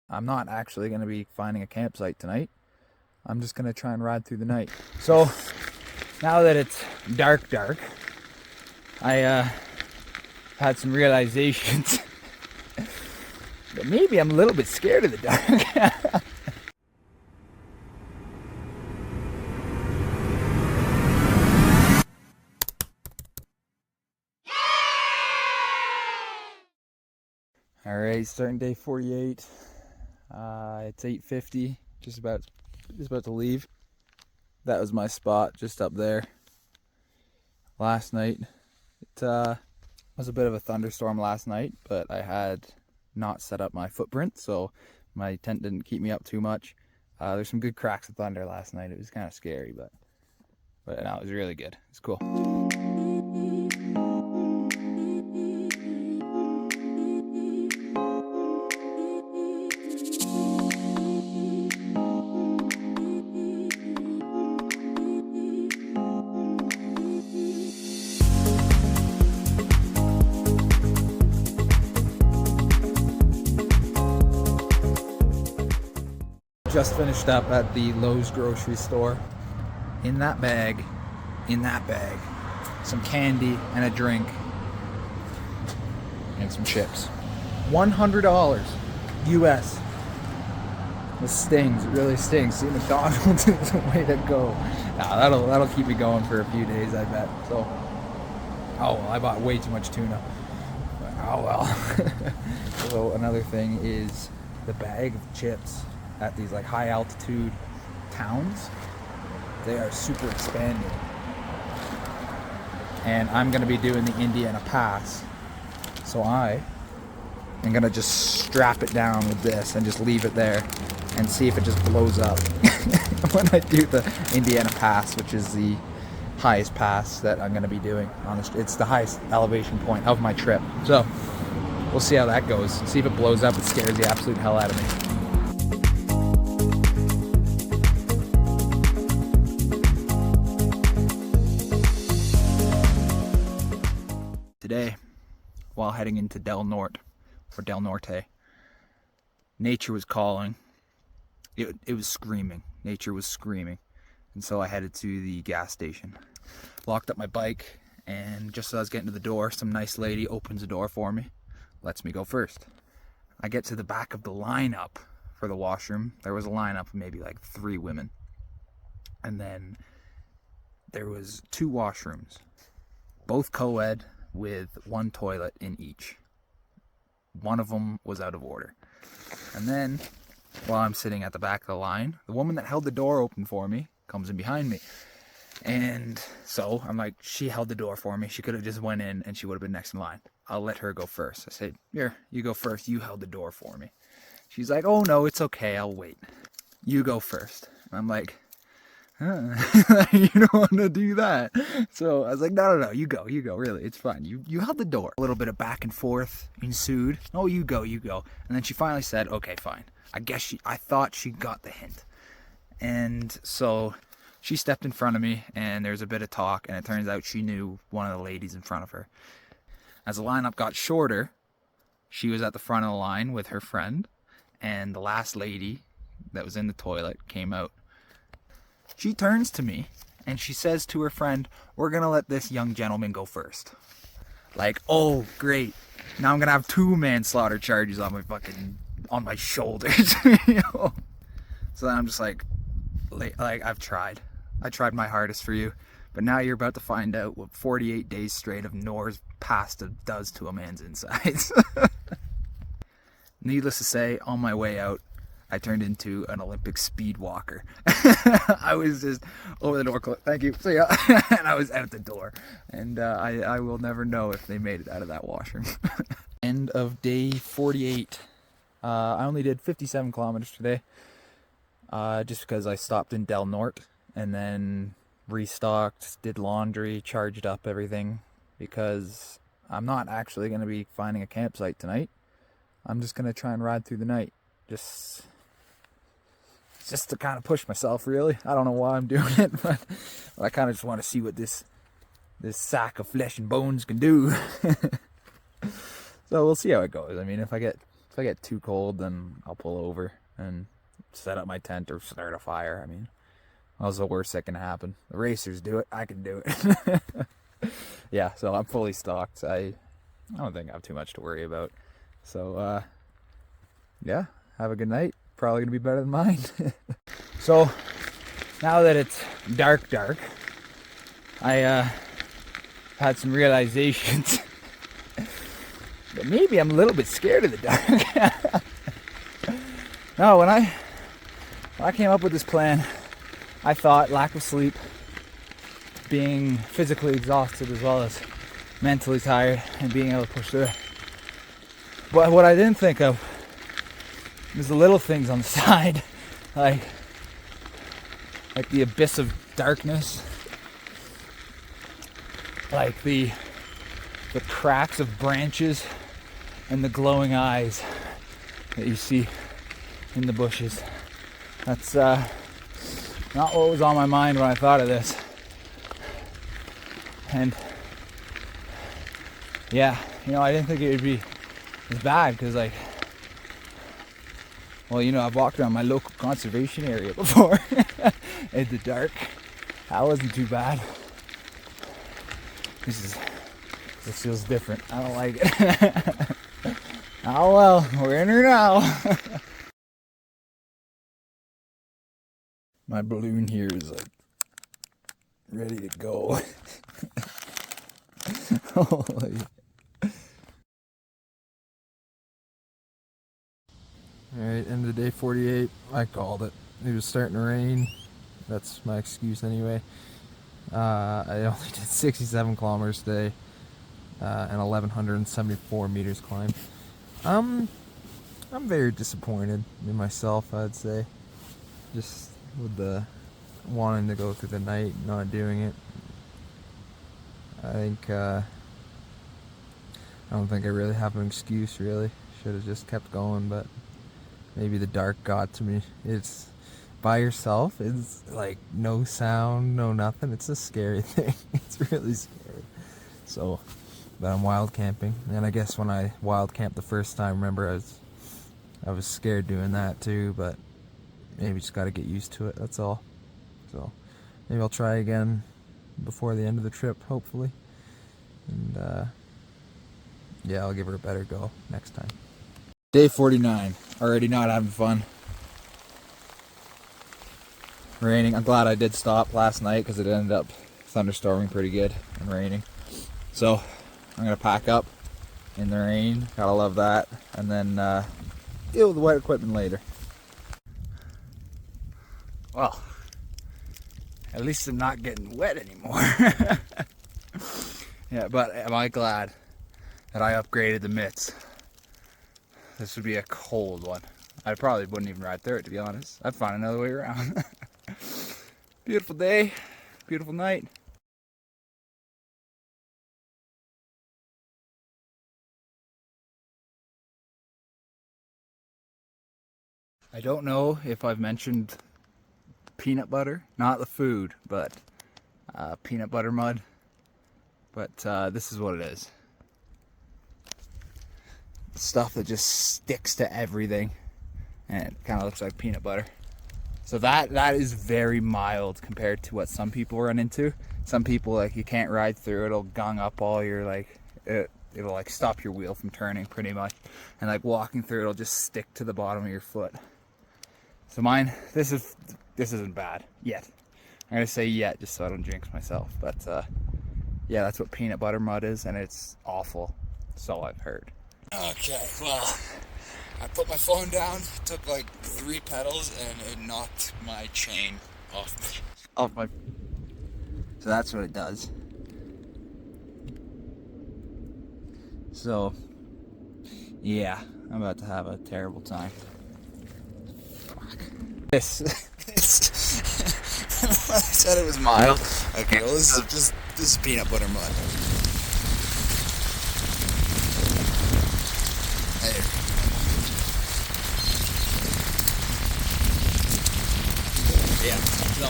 I'm not actually going to be finding a campsite tonight. I'm just going to try and ride through the night. So now that it's dark, I had some realizations that maybe I'm a little bit scared of the dark. All right, starting day 48. It's 8:50. Just about to leave. That was my spot, just up there. Last night, it was a bit of a thunderstorm last night, but I had not set up my footprint, so my tent didn't keep me up too much. There's some good cracks of thunder last night. It was kind of scary, but no, it was really good. It's cool. Just finished up at the Lowe's grocery store. In that bag, some candy and a drink and some chips. $100 US. This stings, it really stings. See, McDonald's is the way to go. Nah, that'll keep me going for a few days, I bet. So, oh well, I bought way too much tuna. But, oh well. So another thing is the bag of chips at these like high altitude towns. They are super expanded. And I'm gonna be doing the Indiana Pass. So I am gonna just strap it down with this and just leave it there and see if it just blows up when I do the Indiana Pass, which is the highest pass that I'm gonna be doing on this. It's the highest elevation point of my trip. So we'll see how that goes. See if it blows up. It scares the absolute hell out of me. Today, while heading into Del Norte, nature was calling. It was screaming. Nature was screaming. And so I headed to the gas station. Locked up my bike, and just as I was getting to the door, some nice lady opens the door for me, lets me go first. I get to the back of the lineup for the washroom. There was a lineup of maybe like 3 women. And then there was 2 washrooms, both co-ed, with 1 toilet in each. One of them was out of order. And then, while I'm sitting at the back of the line, the woman that held the door open for me comes in behind me. And so I'm like, she held the door for me. She could have just went in and she would have been next in line. I'll let her go first. I said, here, you go first. You held the door for me. She's like, oh no, it's okay. I'll wait. You go first. And I'm like, you don't want to do that. So I was like, no, you go, really, it's fine. You held the door. A little bit of back and forth ensued. Oh, you go. And then she finally said, okay, fine. I thought she got the hint. And so she stepped in front of me, and there's a bit of talk, and it turns out she knew one of the ladies in front of her. As the lineup got shorter, she was at the front of the line with her friend, and the last lady that was in the toilet came out. She turns to me and she says to her friend, we're gonna let this young gentleman go first. Like, oh great, now I'm gonna have 2 manslaughter charges on my shoulders. You know? So then I'm just like I tried my hardest for you, but now you're about to find out what 48 days straight of Nor's pasta does to a man's insides. Needless to say, on my way out, I turned into an Olympic speed walker. I was just over the door, thank you, see ya. And I was out the door. And I will never know if they made it out of that washroom. End of day 48. I only did 57 kilometers today. Just because I stopped in Del Norte and then restocked, did laundry, charged up everything. Because I'm not actually going to be finding a campsite tonight. I'm just going to try and ride through the night. Just to kind of push myself, really. I don't know why I'm doing it, but I kind of just want to see what this sack of flesh and bones can do. So we'll see how it goes. I mean, if I get If I get too cold, then I'll pull over and set up my tent or start a fire. I mean, what's the worst that can happen? The racers do it. I can do it. Yeah, so I'm fully stocked. I don't think I have too much to worry about. So, yeah, have a good night. Probably going to be better than mine. So, now that it's dark, I had some realizations that maybe I'm a little bit scared of the dark. No, when I came up with this plan, I thought lack of sleep, being physically exhausted as well as mentally tired, and being able to push through. But what I didn't think of was the little things on the side, like the abyss of darkness, like the cracks of branches and the glowing eyes that you see in the bushes. That's not what was on my mind when I thought of this. And yeah, I didn't think it would be as bad because, like, well, I've walked around my local conservation area before in the dark. That wasn't too bad. This feels different. I don't like it. Oh well, we're in her now. My balloon here is like ready to go. Holy. Alright, end of the day 48. I called it. It was starting to rain. That's my excuse anyway. I only did 67 kilometers today and 1,174 meters climbed. I'm very disappointed in myself, I'd say. Just with the wanting to go through the night, not doing it. I don't think I really have an excuse, really. Should have just kept going, but maybe the dark got to me. It's by yourself. It's like no sound, no nothing. It's a scary thing. It's really scary. So, but I'm wild camping, and I guess when I wild camped the first time, remember I was scared doing that too. But maybe just got to get used to it. That's all. So maybe I'll try again before the end of the trip, hopefully. And yeah, I'll give her a better go next time. Day 49. Already not having fun. Raining. I'm glad I did stop last night because it ended up thunderstorming pretty good and raining. So I'm going to pack up in the rain. Gotta love that. And then deal with the wet equipment later. Well, at least I'm not getting wet anymore. Yeah, but am I glad that I upgraded the mitts? This would be a cold one. I probably wouldn't even ride through it, to be honest. I'd find another way around. Beautiful day, beautiful night. I don't know if I've mentioned peanut butter, not the food, but peanut butter mud. But this is what it is. Stuff that just sticks to everything, and it kind of looks like peanut butter. So that is very mild compared to what some people run into. Some people, like, you can't ride through, it'll gung up all your, like, it'll like stop your wheel from turning pretty much, and like walking through it'll just stick to the bottom of your foot. So mine, this isn't bad yet. I'm gonna say yet just so I don't jinx myself, but yeah, that's what peanut butter mud is, and it's awful. So I've heard. Okay, well, I put my phone down, took like 3 pedals, and it knocked my chain off my. So that's what it does. So, yeah, I'm about to have a terrible time. Fuck. This I said it was mild. Okay, well this is peanut butter mud. There. Yeah, so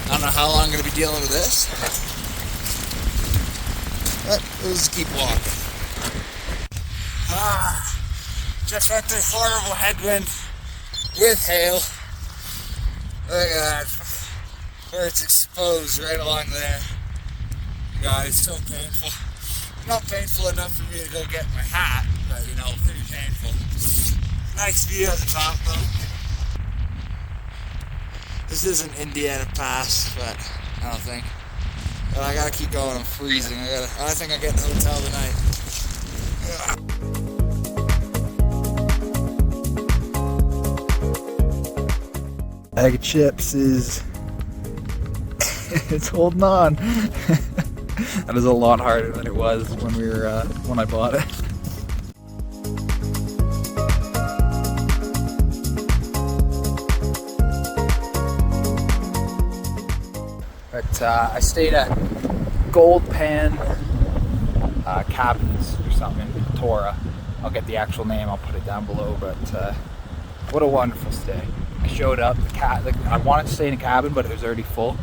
I don't know how long I'm going to be dealing with this, but we'll just keep walking. Just went through horrible headwind with hail. Look at that. Where it's exposed right along there. God, it's so painful. Not painful enough for me to go get my hat, but you know, pretty painful. Nice view at the top though. This isn't Indiana Pass, but I don't think. But I gotta keep going, I'm freezing. I think I'll get in the hotel tonight. Bag of chips is it's holding on. That is a lot harder than it was when when I bought it. But I stayed at Gold Pan Cabins or something in Platoro. I'll get the actual name, I'll put it down below, but what a wonderful stay. I showed up, I wanted to stay in a cabin, but it was already full.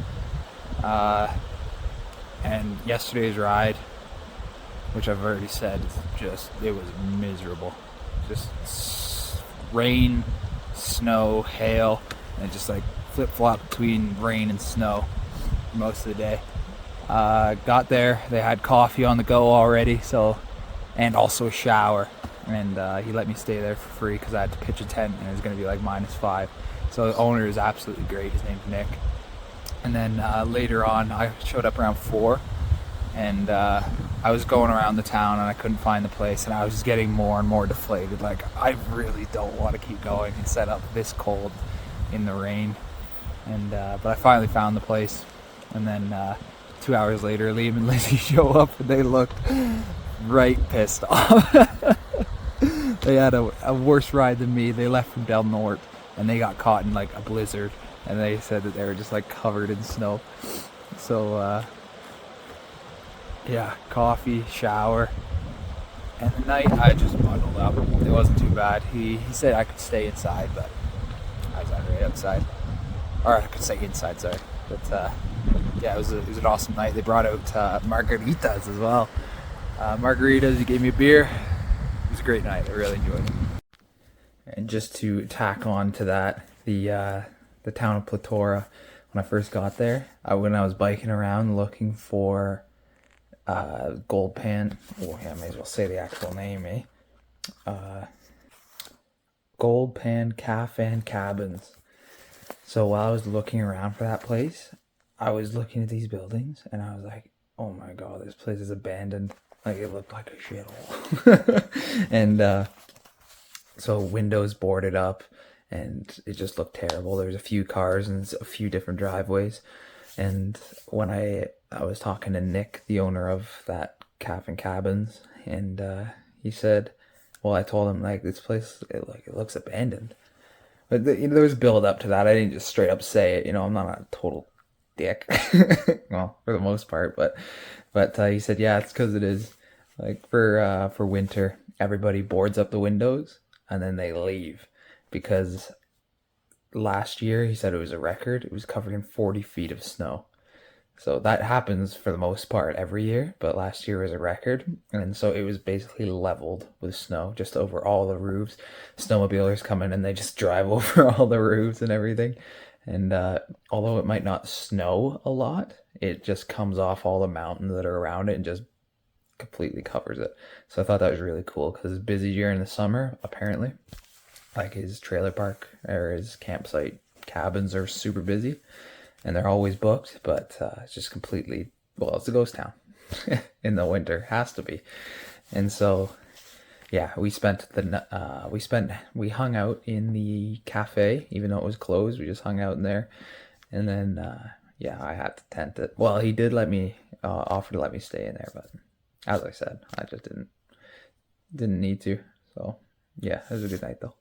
And yesterday's ride, which I've already said, it was miserable. Just rain, snow, hail, and just like flip-flop between rain and snow most of the day. Got there, they had coffee on the go already, and also a shower. And he let me stay there for free because I had to pitch a tent and it was going to be like -5. So the owner is absolutely great. His name's Nick. And then later on, I showed up around 4, and I was going around the town and I couldn't find the place, and I was just getting more and more deflated. Like, I really don't want to keep going and set up this cold in the rain. And but I finally found the place, and then 2 hours later, Liam and Lizzie show up, and they looked right pissed off. They had a worse ride than me. They left from Del Norte, and they got caught in like a blizzard. And they said that they were just like covered in snow. So yeah, coffee, shower, and the night I just bundled up. It wasn't too bad. He said I could stay inside, but I was already outside, or I could stay inside. Sorry, but yeah, it was an awesome night. They brought out margaritas as well. Margaritas. He gave me a beer. It was a great night. I really enjoyed it. And just to tack on to that, the town of Platoro, when I first got there, when I was biking around looking for Gold Pan, oh yeah, I may as well say the actual name, Gold Pan Cafe and Cabins. So while I was looking around for that place, I was looking at these buildings and I was like, oh my god, this place is abandoned. Like, it looked like a shithole. And so windows boarded up, and it just looked terrible. There was a few cars and a few different driveways. And when I was talking to Nick, the owner of that Cafe and Cabins, and he said, well, I told him, like, this place, it looks abandoned. But there was build up to that. I didn't just straight up say it. You know, I'm not a total dick. Well, for the most part, but he said, yeah, it's because it is. Like, for winter, everybody boards up the windows and then they leave, because last year, he said it was a record. It was covered in 40 feet of snow. So that happens for the most part every year, but last year was a record. And so it was basically leveled with snow just over all the roofs. Snowmobilers come in and they just drive over all the roofs and everything. And although it might not snow a lot, it just comes off all the mountains that are around it and just completely covers it. So I thought that was really cool, because it's busy during the summer, apparently. Like, his trailer park or his campsite cabins are super busy and they're always booked, but it's just completely, well, it's a ghost town in the winter, has to be. And so yeah, we hung out in the cafe, even though it was closed. We just hung out in there, and then yeah, I had to tent it. Well, he did let me offer to let me stay in there, but as I said, I just didn't need to. So yeah, it was a good night though.